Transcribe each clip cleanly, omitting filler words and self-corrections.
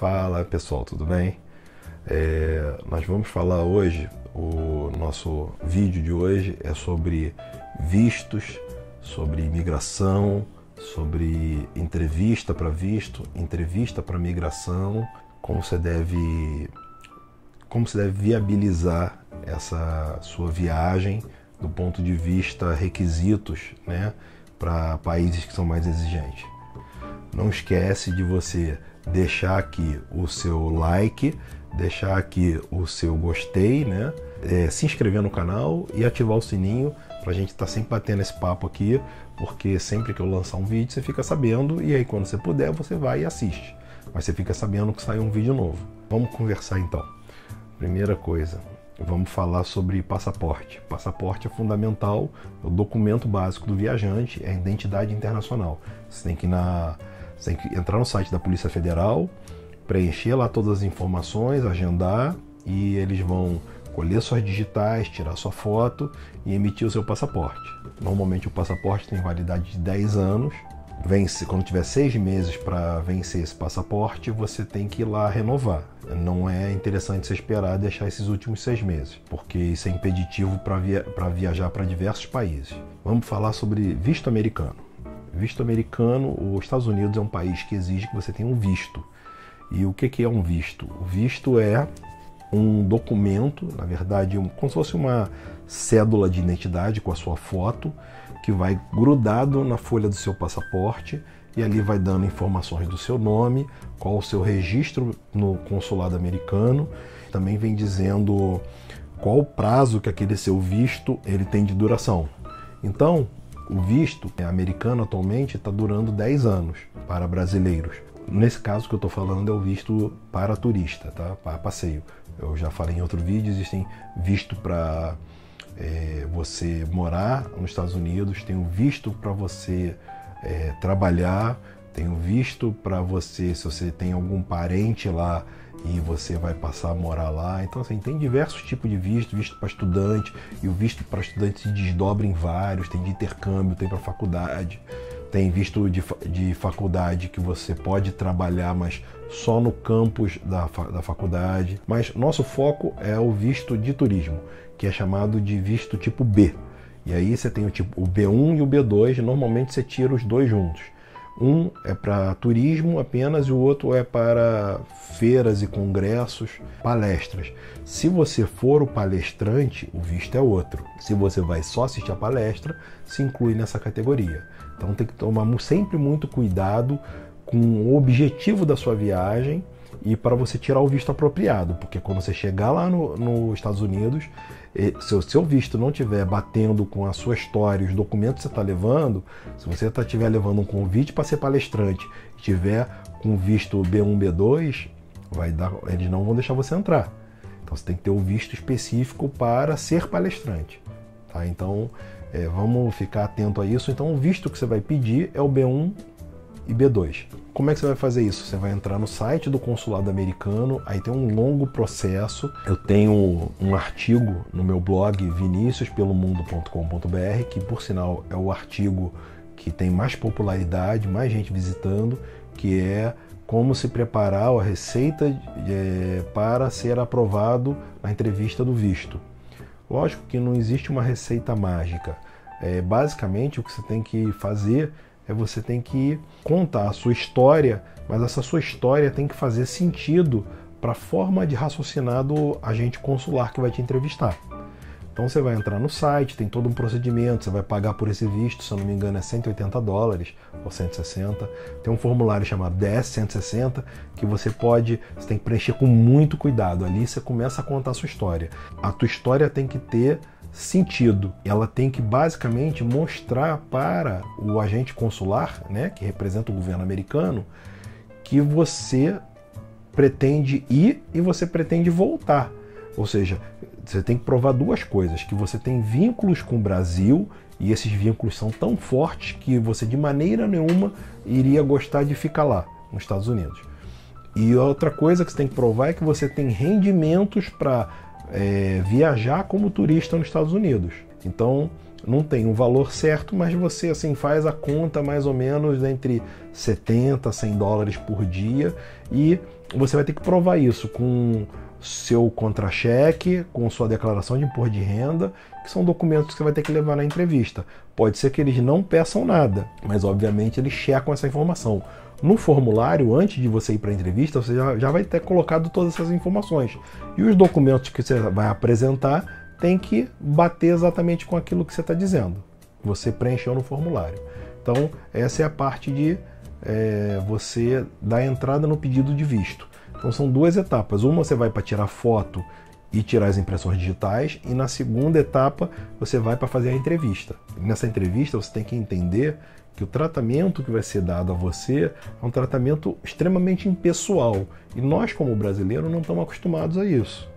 Fala pessoal, tudo bem? Nós vamos falar hoje, o nosso vídeo de hoje é sobre vistos, sobre imigração, sobre entrevista para visto, entrevista para migração, como você deve viabilizar essa sua viagem do ponto de vista requisitos, né, para países que são mais exigentes. Não esquece de você deixar aqui o seu like, deixar aqui o seu gostei, né? Se inscrever no canal e ativar o sininho para a gente estar sempre batendo esse papo aqui, porque sempre que eu lançar um vídeo você fica sabendo e aí quando você puder você vai e assiste. Mas você fica sabendo que sai um vídeo novo. Vamos conversar então. Primeira coisa, vamos falar sobre passaporte. Passaporte é fundamental, é o documento básico do viajante, é a identidade internacional. Você tem que entrar no site da Polícia Federal, preencher lá todas as informações, agendar, e eles vão colher suas digitais, tirar sua foto e emitir o seu passaporte. Normalmente o passaporte tem validade de 10 anos. Quando tiver 6 meses para vencer esse passaporte, você tem que ir lá renovar. Não é interessante você esperar deixar esses últimos 6 meses, porque isso é impeditivo para viajar para diversos países. Vamos falar sobre visto americano. Visto americano, os Estados Unidos é um país que exige que você tenha um visto. E o que é um visto? O visto é um documento, na verdade, como se fosse uma cédula de identidade com a sua foto, que vai grudado na folha do seu passaporte e ali vai dando informações do seu nome, qual o seu registro no consulado americano, também vem dizendo qual o prazo que aquele seu visto ele tem de duração. Então, o visto americano atualmente está durando 10 anos para brasileiros. Nesse caso que eu estou falando é o visto para turista, tá? Para passeio. Eu já falei em outro vídeo, existem visto para você morar nos Estados Unidos, tem o visto para você trabalhar, tem o visto para você, se você tem algum parente lá e você vai passar a morar lá. Então assim, tem diversos tipos de visto, visto para estudante, e o visto para estudante se desdobra em vários, tem de intercâmbio, tem para faculdade, tem visto de faculdade que você pode trabalhar, mas só no campus da faculdade. Mas nosso foco é o visto de turismo, que é chamado de visto tipo B. E aí você tem o B1 e o B2, normalmente você tira os dois juntos. Um é para turismo apenas e o outro é para feiras e congressos, palestras. Se você for o palestrante, o visto é outro. Se você vai só assistir a palestra, se inclui nessa categoria. Então tem que tomar sempre muito cuidado com o objetivo da sua viagem e para você tirar o visto apropriado, porque quando você chegar lá nos Estados Unidos, se o seu visto não estiver batendo com a sua história, os documentos que você está levando, se você estiver levando um convite para ser palestrante e estiver com visto B1, B2, eles não vão deixar você entrar. Então você tem que ter um visto específico para ser palestrante. Tá? Então vamos ficar atento a isso. Então o visto que você vai pedir é o B1 e B2. Como é que você vai fazer isso? Você vai entrar no site do consulado americano, aí tem um longo processo. Eu tenho um artigo no meu blog viniciuspelomundo.com.br, que por sinal é o artigo que tem mais popularidade, mais gente visitando, que é como se preparar a receita para ser aprovado na entrevista do visto. Lógico que não existe uma receita mágica. Basicamente o que você tem que fazer você tem que contar a sua história, mas essa sua história tem que fazer sentido para a forma de raciocinar do agente consular que vai te entrevistar. Então você vai entrar no site, tem todo um procedimento, você vai pagar por esse visto, se eu não me engano é $180 ou 160. Tem um formulário chamado DS-160 que você tem que preencher com muito cuidado. Ali você começa a contar a sua história. A tua história tem que ter sentido. Ela tem que basicamente mostrar para o agente consular, né, que representa o governo americano, que você pretende ir e você pretende voltar. Ou seja, você tem que provar duas coisas: que você tem vínculos com o Brasil e esses vínculos são tão fortes que você de maneira nenhuma iria gostar de ficar lá nos Estados Unidos. E outra coisa que você tem que provar é que você tem rendimentos para viajar como turista nos Estados Unidos. Então, não tem um valor certo, mas você assim faz a conta mais ou menos entre 70 a 100 dólares por dia e você vai ter que provar isso com seu contra-cheque, com sua declaração de imposto de renda, que são documentos que você vai ter que levar na entrevista. Pode ser que eles não peçam nada, mas obviamente eles checam essa informação. No formulário, antes de você ir para a entrevista, você já vai ter colocado todas essas informações. E os documentos que você vai apresentar tem que bater exatamente com aquilo que você está dizendo. Você preencheu no formulário. Então, essa é a parte de você dar entrada no pedido de visto. Então, são duas etapas. Uma, você vai para tirar foto e tirar as impressões digitais. E na segunda etapa, você vai para fazer a entrevista. Nessa entrevista, você tem que entender que o tratamento que vai ser dado a você é um tratamento extremamente impessoal. E nós, como brasileiros, não estamos acostumados a isso.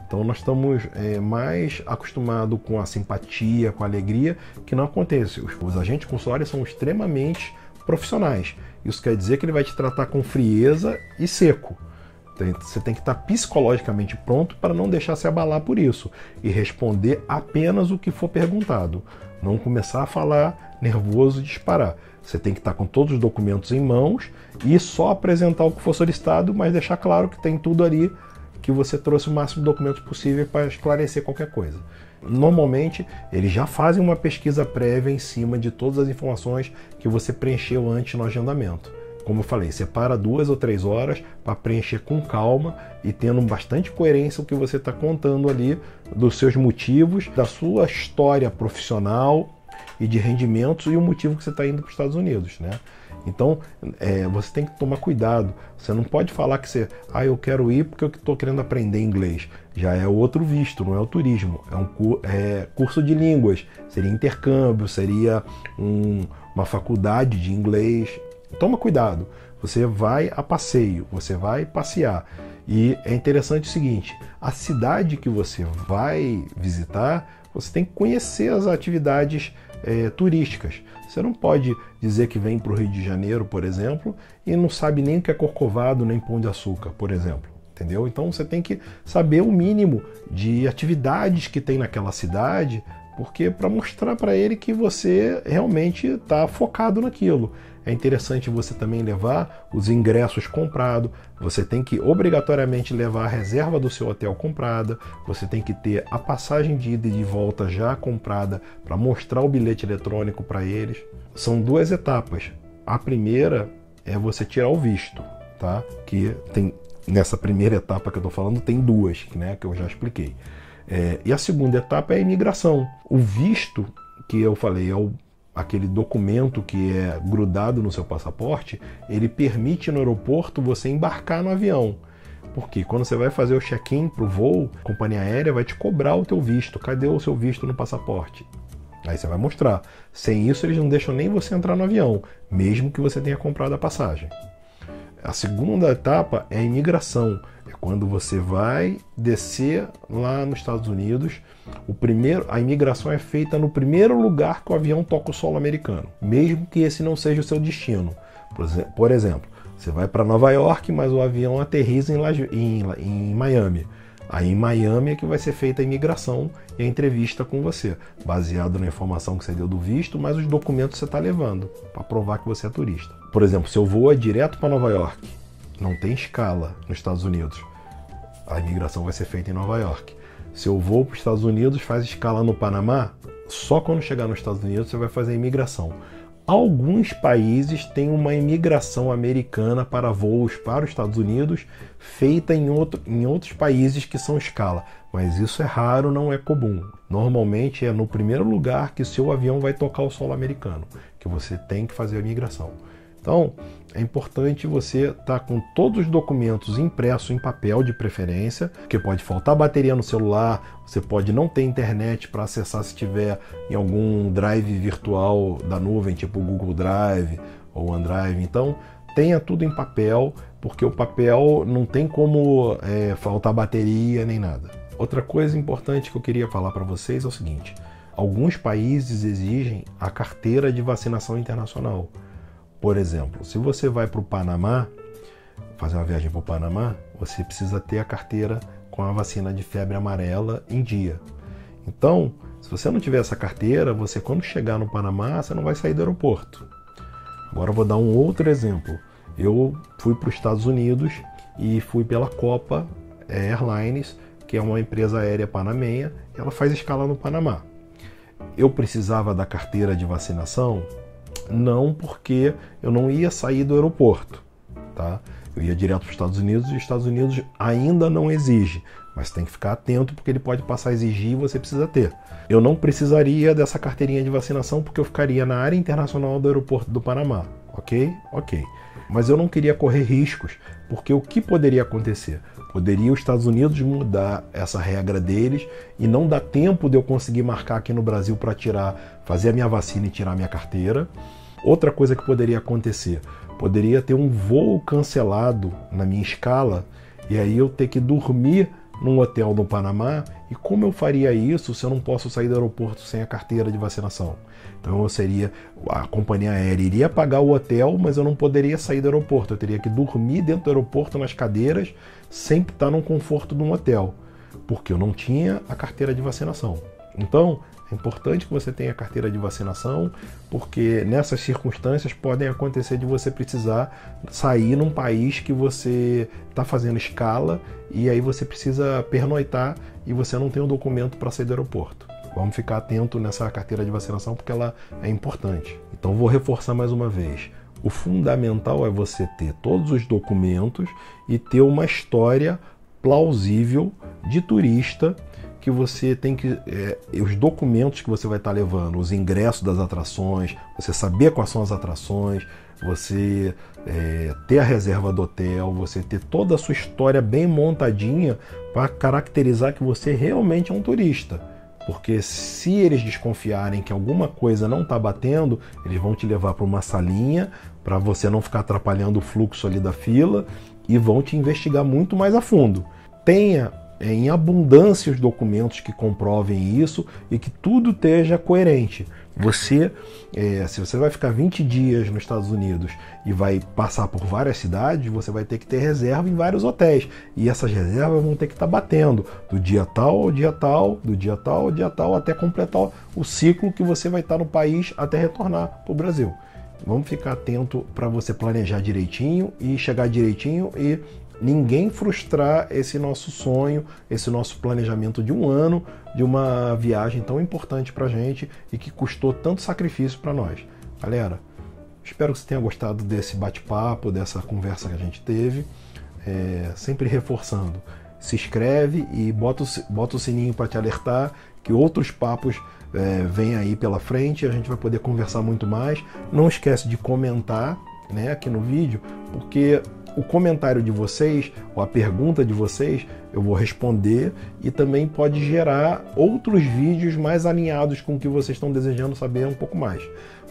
Então nós estamos mais acostumados com a simpatia, com a alegria, que não acontece. Os agentes consulares são extremamente profissionais. Isso quer dizer que ele vai te tratar com frieza e seco. Você tem que estar psicologicamente pronto para não deixar se abalar por isso e responder apenas o que for perguntado. Não começar a falar nervoso e disparar. Você tem que estar com todos os documentos em mãos e só apresentar o que for solicitado, mas deixar claro que tem tudo ali, que você trouxe o máximo de documentos possível para esclarecer qualquer coisa. Normalmente, eles já fazem uma pesquisa prévia em cima de todas as informações que você preencheu antes no agendamento. Como eu falei, separa 2 ou 3 horas para preencher com calma e tendo bastante coerência o que você está contando ali, dos seus motivos, da sua história profissional e de rendimentos e o motivo que você está indo para os Estados Unidos, né? Então, você tem que tomar cuidado. Você não pode falar que eu quero ir porque eu estou querendo aprender inglês. Já é outro visto, não é o turismo. É curso de línguas, seria intercâmbio, seria uma faculdade de inglês. Toma cuidado. Você vai a passeio, você vai passear. E é interessante o seguinte, a cidade que você vai visitar, você tem que conhecer as atividades turísticas. Você não pode dizer que vem para o Rio de Janeiro, por exemplo, e não sabe nem o que é Corcovado, nem Pão de Açúcar, por exemplo. Entendeu? Então você tem que saber o mínimo de atividades que tem naquela cidade, porque para mostrar para ele que você realmente está focado naquilo. É interessante você também levar os ingressos comprados, você tem que obrigatoriamente levar a reserva do seu hotel comprada, você tem que ter a passagem de ida e de volta já comprada para mostrar o bilhete eletrônico para eles. São 2 etapas. A primeira é você tirar o visto, tá? Que tem, nessa primeira etapa que eu estou falando, tem 2, né, que eu já expliquei. E a segunda etapa é a imigração. O visto, que eu falei, aquele documento que é grudado no seu passaporte, ele permite no aeroporto você embarcar no avião. Porque quando você vai fazer o check-in para o voo, a companhia aérea vai te cobrar o teu visto. Cadê o seu visto no passaporte? Aí você vai mostrar. Sem isso, eles não deixam nem você entrar no avião, mesmo que você tenha comprado a passagem. A segunda etapa é a imigração. É quando você vai descer lá nos Estados Unidos. A imigração é feita no primeiro lugar que o avião toca o solo americano, mesmo que esse não seja o seu destino. Por exemplo, você vai para Nova York, mas o avião aterriza em Miami. Aí em Miami é que vai ser feita a imigração e a entrevista com você, baseado na informação que você deu do visto, mas os documentos que você está levando para provar que você é turista. Por exemplo, seu voo é direto para Nova York, não tem escala nos Estados Unidos, a imigração vai ser feita em Nova York. Seu voo para os Estados Unidos faz escala no Panamá, só quando chegar nos Estados Unidos você vai fazer a imigração. Alguns países têm uma imigração americana para voos para os Estados Unidos feita em outros países que são escala, mas isso é raro, não é comum. Normalmente é no primeiro lugar que seu avião vai tocar o solo americano, que você tem que fazer a imigração. Então, é importante você estar com todos os documentos impressos em papel de preferência, porque pode faltar bateria no celular, você pode não ter internet para acessar se tiver em algum drive virtual da nuvem, tipo o Google Drive ou OneDrive. Então, tenha tudo em papel, porque o papel não tem como faltar bateria nem nada. Outra coisa importante que eu queria falar para vocês é o seguinte: alguns países exigem a carteira de vacinação internacional. Por exemplo, se você vai para o Panamá, fazer uma viagem para o Panamá, você precisa ter a carteira com a vacina de febre amarela em dia. Então, Se você não tiver essa carteira, você quando chegar no Panamá, você não vai sair do aeroporto. Agora eu vou dar um outro exemplo. Eu fui para os Estados Unidos e fui pela Copa Airlines, que é uma empresa aérea panamenha, e ela faz escala no Panamá. Eu precisava da carteira de vacinação? Não, porque eu não ia sair do aeroporto, tá? Eu ia direto para os Estados Unidos e os Estados Unidos ainda não exige, mas tem que ficar atento porque ele pode passar a exigir e você precisa ter. Eu não precisaria dessa carteirinha de vacinação porque eu ficaria na área internacional do aeroporto do Panamá, ok? Ok. Mas eu não queria correr riscos, porque o que poderia acontecer? Poderia os Estados Unidos mudar essa regra deles e não dar tempo de eu conseguir marcar aqui no Brasil para fazer a minha vacina e tirar a minha carteira. Outra coisa que poderia acontecer, poderia ter um voo cancelado na minha escala e aí eu ter que dormir num hotel no Panamá. E como eu faria isso se eu não posso sair do aeroporto sem a carteira de vacinação? Então a companhia aérea iria pagar o hotel, mas eu não poderia sair do aeroporto. Eu teria que dormir dentro do aeroporto nas cadeiras, sempre estar no conforto de um hotel, porque eu não tinha a carteira de vacinação. Então, é importante que você tenha a carteira de vacinação, porque nessas circunstâncias podem acontecer de você precisar sair num país que você está fazendo escala e aí você precisa pernoitar e você não tem um documento para sair do aeroporto. Vamos ficar atento nessa carteira de vacinação porque ela é importante. Então vou reforçar mais uma vez. O fundamental é você ter todos os documentos e ter uma história plausível de turista que você tem que... os documentos que você vai estar levando, os ingressos das atrações, você saber quais são as atrações, você ter a reserva do hotel, você ter toda a sua história bem montadinha para caracterizar que você realmente é um turista. Porque se eles desconfiarem que alguma coisa não está batendo, eles vão te levar para uma salinha para você não ficar atrapalhando o fluxo ali da fila e vão te investigar muito mais a fundo. Tenha em abundância os documentos que comprovem isso e que tudo esteja coerente. Se você vai ficar 20 dias nos Estados Unidos e vai passar por várias cidades, você vai ter que ter reserva em vários hotéis. E essas reservas vão ter que estar batendo do dia tal ao dia tal, do dia tal ao dia tal, até completar o ciclo que você vai estar no país até retornar para o Brasil. Vamos ficar atento para você planejar direitinho e chegar direitinho e ninguém frustrar esse nosso sonho, esse nosso planejamento de um ano, de uma viagem tão importante para a gente e que custou tanto sacrifício para nós. Galera, espero que você tenha gostado desse bate-papo, dessa conversa que a gente teve. Sempre reforçando, se inscreve e bota o sininho para te alertar que outros papos vêm aí pela frente e a gente vai poder conversar muito mais. Não esquece de comentar, né, aqui no vídeo, porque o comentário de vocês, ou a pergunta de vocês, eu vou responder e também pode gerar outros vídeos mais alinhados com o que vocês estão desejando saber um pouco mais.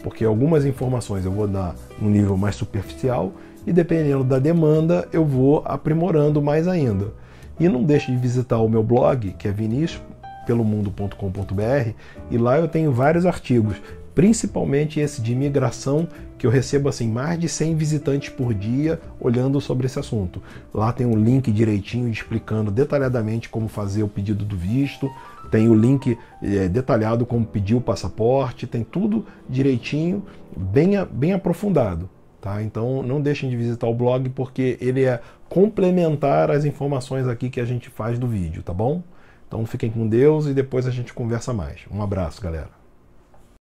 Porque algumas informações eu vou dar num nível mais superficial e dependendo da demanda eu vou aprimorando mais ainda. E não deixe de visitar o meu blog, que é viniciuspelomundo.com.br, e lá eu tenho vários artigos, principalmente esse de imigração, que eu recebo assim mais de 100 visitantes por dia olhando sobre esse assunto. Lá tem um link direitinho explicando detalhadamente como fazer o pedido do visto, tem o link detalhado como pedir o passaporte, tem tudo direitinho, bem aprofundado. Tá? Então não deixem de visitar o blog porque ele é complementar às informações aqui que a gente faz do vídeo, tá bom? Então fiquem com Deus e depois a gente conversa mais. Um abraço, galera.